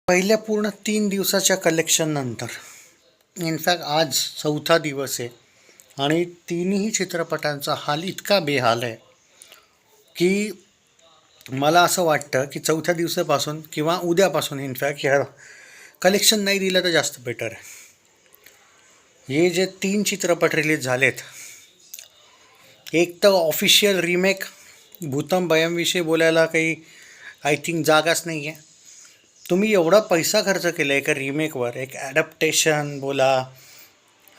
पहिल्या पूर्ण 3 दिवसाच्या कलेक्शननंतर इनफॅक्ट आज चौथा दिवस आहे आणि तिन्ही चित्रपटांचा हाल इतका बेहाल आहे की मला असं वाटतं की चौथ्या दिवसापासून किंवा उद्यापासून इनफॅक्ट ह्या कलेक्शन नाही दिलं तर जास्त बेटर आहे. हे जे 3 चित्रपट रिलीज झालेत, एक तर ऑफिशियल रिमेक भूतम भयमविषयी बोलायला काही आय थिंक जागाच नाही आहे. तुम्ही एवढा पैसा खर्च केला एका रिमेकवर, एक ॲडॅप्टेशन बोला,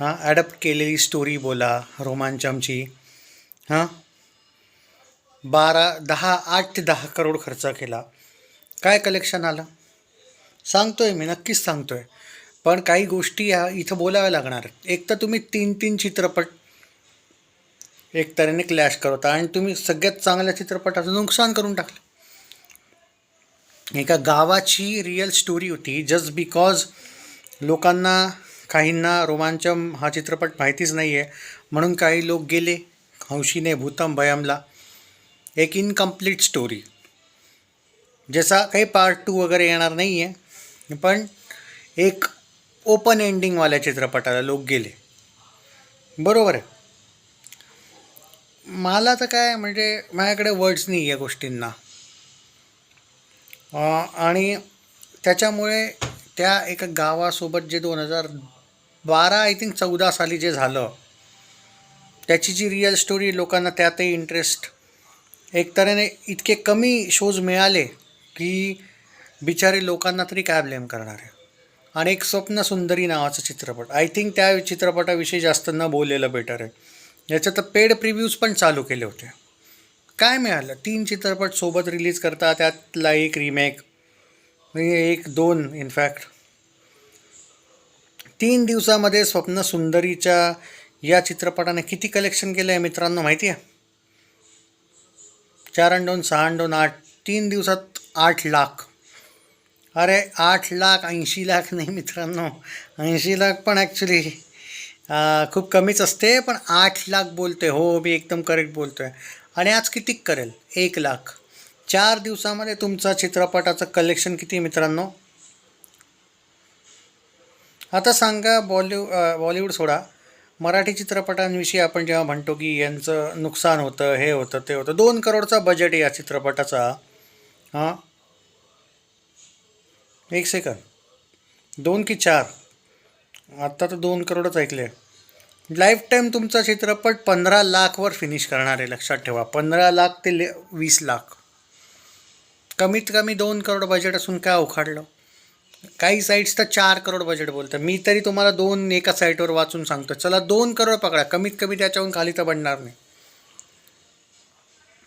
हां ॲडॅप्ट केलेली स्टोरी बोला रोमांचमची, हां 8 ते 10 करोड खर्च केला. काय कलेक्शन आलं सांगतोय मी, नक्कीच सांगतोय. पण काही गोष्टी ह्या इथं बोलाव्या लागणार आहेत. एक तर तुम्ही 3 चित्रपट एक तऱ्हेने क्लॅश करता आणि तुम्ही सगळ्यात चांगल्या चित्रपटाचं नुकसान करून टाकलं. एका गावाची रिअल स्टोरी होती, जस्ट बिकॉज लोकांना काहींना रोमांचम हा चित्रपट माहितीच नाही आहे म्हणून काही लोक गेले हौशीने भूतम भयमला. एक इनकम्प्लीट स्टोरी, ज्याचा काही पार्ट 2 वगैरे येणार नाही आहे, पण एक ओपन एंडिंगवाल्या चित्रपटाला लोक गेले. बरोबर आहे. मला तर काय म्हणजे माझ्याकडे वर्ड्स नाही या गोष्टींना. आणि त्याच्यामुळे त्या एका गावासोबत जे 2012 आय थिंक 14 साली जे झालं, त्याची जी रिअल स्टोरी, लोकांना त्यातही इंटरेस्ट, एक तऱ्हेने इतके कमी शोज मिळाले की बिचारे लोकांना तरी काय ब्लेम करणार आहे. आणि एक स्वप्न सुंदरी नावाचा चित्रपट, आय थिंक त्या चित्रपटाविषयी जास्त न बोललेलं बेटर आहे. याच्यात पेड प्रिव्ह्यूज पण चालू केले होते. काय मिळालं, 3 चित्रपट सोबत रिलीज करता, त्यातला एक रिमेक, एक दोन इनफॅक्ट 3 दिवसामध्ये स्वप्न सुंदरीच्या या चित्रपटाने किती कलेक्शन केलं आहे मित्रांनो माहिती आहे? 4 आणि 2 6 आणि 2 8, 3 दिवसात 8 लाख. अरे 8 लाख, 80 लाख नाही मित्रांनो, 80 लाख पण ॲक्च्युली खूप कमीच असते, पण 8 लाख बोलते. हो, मी एकदम करेक्ट बोलतो आहे. आणि आज किती करेल? 1 लाख. 4 दिवसामध्ये तुमचा चित्रपटाचं कलेक्शन किती मित्रांनो? आता सांगा. बॉलिवूड सोडा, मराठी चित्रपटांविषयी आपण जेव्हा म्हणतो की यांचं नुकसान होतं, हे होतं, ते होतं, 2 करोडचा बजेट आहे या चित्रपटाचा. हां, एक सेकंद, 2 की 4? आत्ता तर 2 करोडच ऐकले. लाईफ टाईम तुमचा चित्रपट 15 लाखवर फिनिश करणार आहे, लक्षात ठेवा. 15 लाख ते 20 लाख, कमीत कमी 2 करोड बजेट असून काय उखाडलं. काही साईट्स तर 4 करोड बजेट बोलतात. मी तरी तुम्हाला 2 एका साईटवर वाचून सांगतो. चला 2 करोड पकडा, कमीत कमी त्याच्याहून खाली तर बनणार नाही.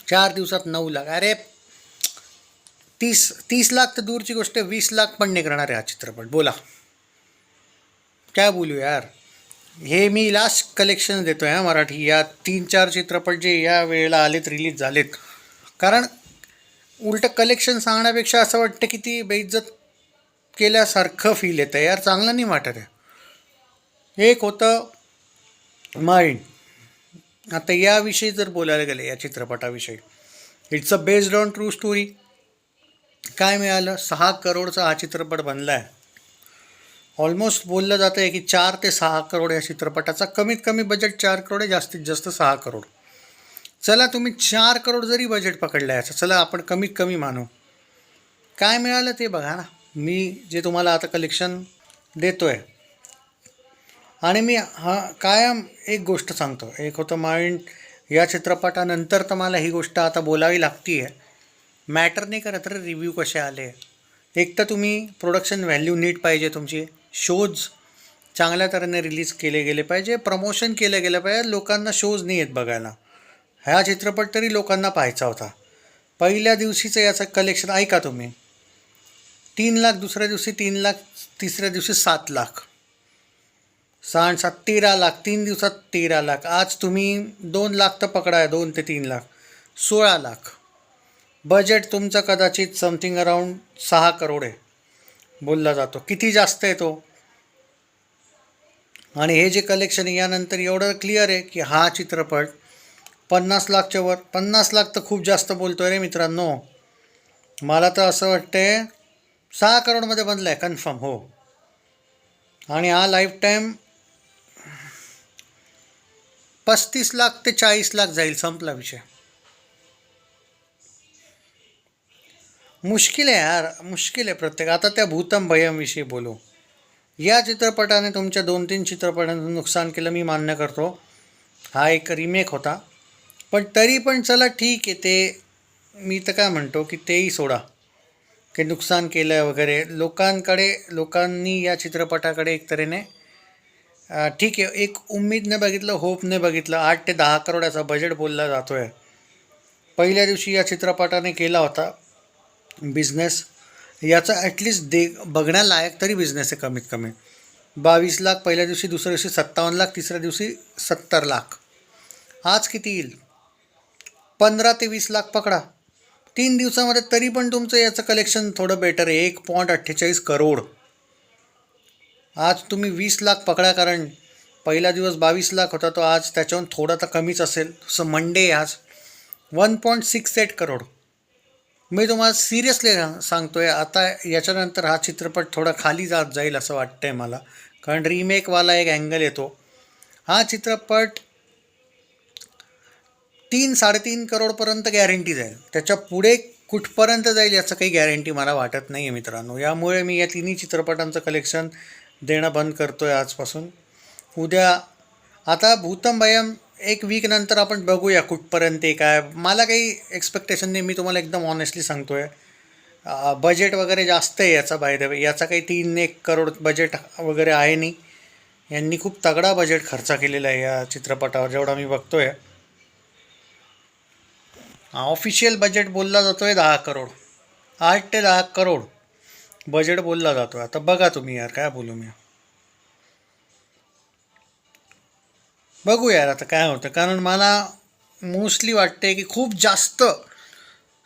4 दिवसात 9 लाख. अरे 30 लाख तर दूरची गोष्ट, 20 लाख पण नाही करणार आहे हा चित्रपट. बोला काय बोलू यार. हे मी लास्ट कलेक्शन देतो आहे मराठी. या 3-4 चित्रपट जे या वेळेला आलेत, रिलीज झालेत. कारण उलटं कलेक्शन सांगण्यापेक्षा असं वाटतं की ती बेइज्जत केल्यासारखं फील येतं यार, चांगलं नाही वाटत आहे. एक होतं माइंड. आता याविषयी जर बोलायला गेले, या चित्रपटाविषयी, it's a based on true story. काय मिळालं? 6 करोडचा हा चित्रपट बनला आहे. ऑलमोस्ट बोललं जातं आहे की 4 ते 6 करोड या चित्रपटाचा. कमीत कमी बजेट 4 करोड आहे, जास्तीत जास्त 6 करोड. चला तुम्ही 4 करोड जरी बजेट पकडलं याचं, चला आपण कमीत कमी मानू. काय मिळालं ते बघा ना. मी जे तुम्हाला आता कलेक्शन देतो आहे, आणि मी कायम एक गोष्ट सांगतो. एक होतं माइंड. या चित्रपटानंतर तर मला ही गोष्ट आता बोलावी लागती आहे. मॅटर नाही करत रे रिव्ह्यू कसे आले. एक तर तुम्ही प्रोडक्शन व्हॅल्यू नीट पाहिजे तुमची, शोज चांगल्या तऱ्हेने रिलीज केले गेले पाहिजे, प्रमोशन केलं गेलं पाहिजे. लोकांना शोज नाही आहेत बघायला. हा चित्रपट तरी लोकांना पाहायचा होता. पहिल्या दिवशीचं याचं कलेक्शन ऐका तुम्ही, 3 लाख, दुसऱ्या दिवशी 3 लाख, तिसऱ्या दिवशी 7 लाख, 6 आणि 7 13 लाख, 3 दिवसात 13 लाख. आज तुम्ही 2 लाख तर पकडा, 2 ते 3 लाख, 16 लाख. बजेट तुमचं कदाचित समथिंग अराउंड 6 करोड आहे बोलला जातो. किती जास्त आहे तो. आणि हे जे कलेक्शन आहे यानंतर एवढं क्लिअर आहे की हा चित्रपट 50 लाखच्या वर. 50 लाख तर खूप जास्त बोलतो आहे रे मित्रांनो. मला तर असं वाटतंय 6 करोडमध्ये बनला आहे कन्फर्म. हो. आणि हा लाईफ टाईम 35 लाख ते 40 लाख जाईल, संपला विषय. मुश्किल आहे यार, मुश्किल आहे प्रत्येक. आता त्या भूतम भयमविषयी बोलू. या चित्रपटाने तुमच्या 2-3 चित्रपटांचं नुकसान केलं, मी मान्य करतो. हा एक रिमेक होता, पण तरी पण चला ठीक आहे. ते मी तर काय म्हणतो की तेही सोडा, की नुकसान केलं वगैरे. लोकांनी या चित्रपटाकडे एक तऱ्हेने ठीक आहे, एक उम्मीदने बघितलं, होपने बघितलं. 8 ते 10 करोडाचा बजेट बोलला जातो आहे. पहिल्या दिवशी या चित्रपटाने केला होता बिझनेस. याचा ॲटलिस्ट बघण्यालायक तरी बिझनेस आहे कमीत कमी. 22 लाख पहिल्या दिवशी, दुसऱ्या दिवशी 57 लाख, तिसऱ्या दिवशी 70 लाख. आज किती येईल? 15 ते 20 लाख पकडा 3 दिवसामध्ये. तरी पण तुमचं याचं कलेक्शन थोडं बेटर आहे, 1.48 करोड. आज तुम्ही 20 लाख पकडा, कारण पहिला दिवस 22 लाख होता, तो आज त्याच्याहून थोडा तर कमीच असेल. सो मंडे आज 1.68 करोड. मी तुम्हाला सिरियसली सांगतोय, आता याच्यानंतर हा चित्रपट थोडा खाली जात जाईल असं वाटतंय मला, कारण रिमेकवाला एक अँगल येतो. हा चित्रपट 3-3.5 करोडपर्यंत गॅरंटी जाईल. त्याच्या पुढे कुठपर्यंत जाईल याचं काही गॅरंटी मला वाटत नाही आहे मित्रांनो. यामुळे मी या तिन्ही चित्रपटांचं कलेक्शन देणं बंद करतो आहे आजपासून. उद्या आता भूतम भयम एक वीक नंतर आपण बघूया कुठपर्यंत काय. मला काही एक्सपेक्टेशन नाही, मी तुम्हाला एकदम ऑनेस्टली सांगतो आहे. बजेट वगैरे जास्त आहे याचा, बाय द वे. याचा काही 3-1 करोड बजेट वगैरे आहे नाही. यांनी खूप तगडा बजेट खर्च केलेला आहे या चित्रपटावर, जेवढा मी बघतो आहे. ऑफिशियल बजेट बोलला जातो आहे 10 करोड, 8 ते 10 करोड बजेट बोलला जातो आहे. आता बघा तुम्ही यार, काय बोलू मी. बघू यार आता काय होतं, कारण मला मोस्टली वाटते की खूप जास्त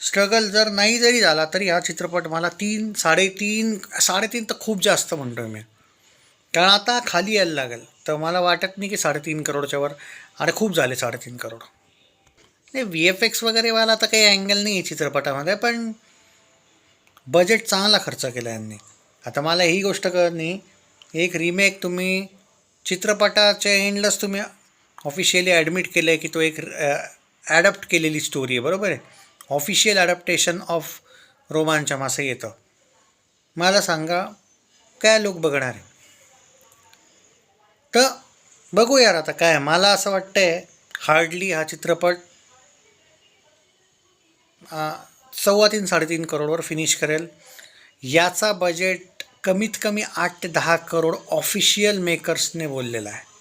स्ट्रगल जर नाही जरी झाला तरी हा चित्रपट मला 3-3.5 तर खूप जास्त म्हणतो आहे मी, कारण आता खाली यायला लागेल. तर मला वाटत नाही की 3.5 करोडच्या वर. अरे खूप झाले 3.5 करोड. नाही, VFX वगैरेवाला तर काही अँगल नाही आहे चित्रपटामध्ये, पण बजेट चांगला खर्च केला यांनी. आता मला ही गोष्ट कळत नाही, एक रिमेक तुम्ही चित्रपटाच्या एंडलाच तुम्ही ऑफिशियली ॲडमिट केलं आहे की तो एक ॲडप्ट केलेली स्टोरी आहे, बरोबर आहे. ऑफिशियल ॲडॅप्टेशन ऑफ रोमांचम असं येतं. मला सांगा काय लोक बघणार आहे. तर बघू यार आता काय. मला असं वाटतं आहे हार्डली हा चित्रपट 3.25-3.5 करोडवर फिनिश करेल. याचा बजेट कमीत कमी 8 ते 10 करोड ऑफिशियल मेकर्सने बोललेला आहे.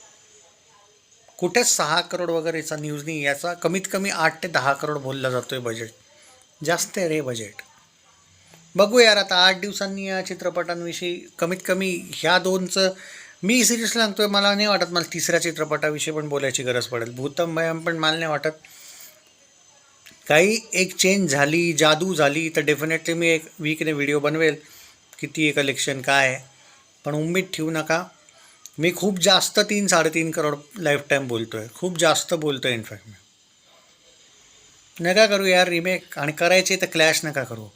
कुठेच 6 करोड वगैरेचा न्यूज नाही. याचा कमीत कमी 8 ते 10 करोड बोलला जातो आहे बजेट. जास्त आहे रे बजेट. बघू यार आता 8 दिवसांनी या चित्रपटांविषयी, कमीत कमी ह्या दोनचं मी सिरियसली सांगतो आहे. मला नाही वाटत मला तिसऱ्या चित्रपटाविषयी पण बोलायची गरज पडेल. भूतम भयम पण मला नाही वाटत. काही एक चेंज झाली, जादू झाली तर डेफिनेटली मी एक वीकने व्हिडिओ बनवेल किती आहे कलेक्शन काय आहे. पण उम्मीद ठेवू नका. मी खूप जास्त 3-3.5 करोड लाईफ टाईम बोलतो आहे, खूप जास्त बोलतो आहे. इनफॅक्ट मी नका करू यार रिमेक, आणि करायचे तर क्लॅश नका करू.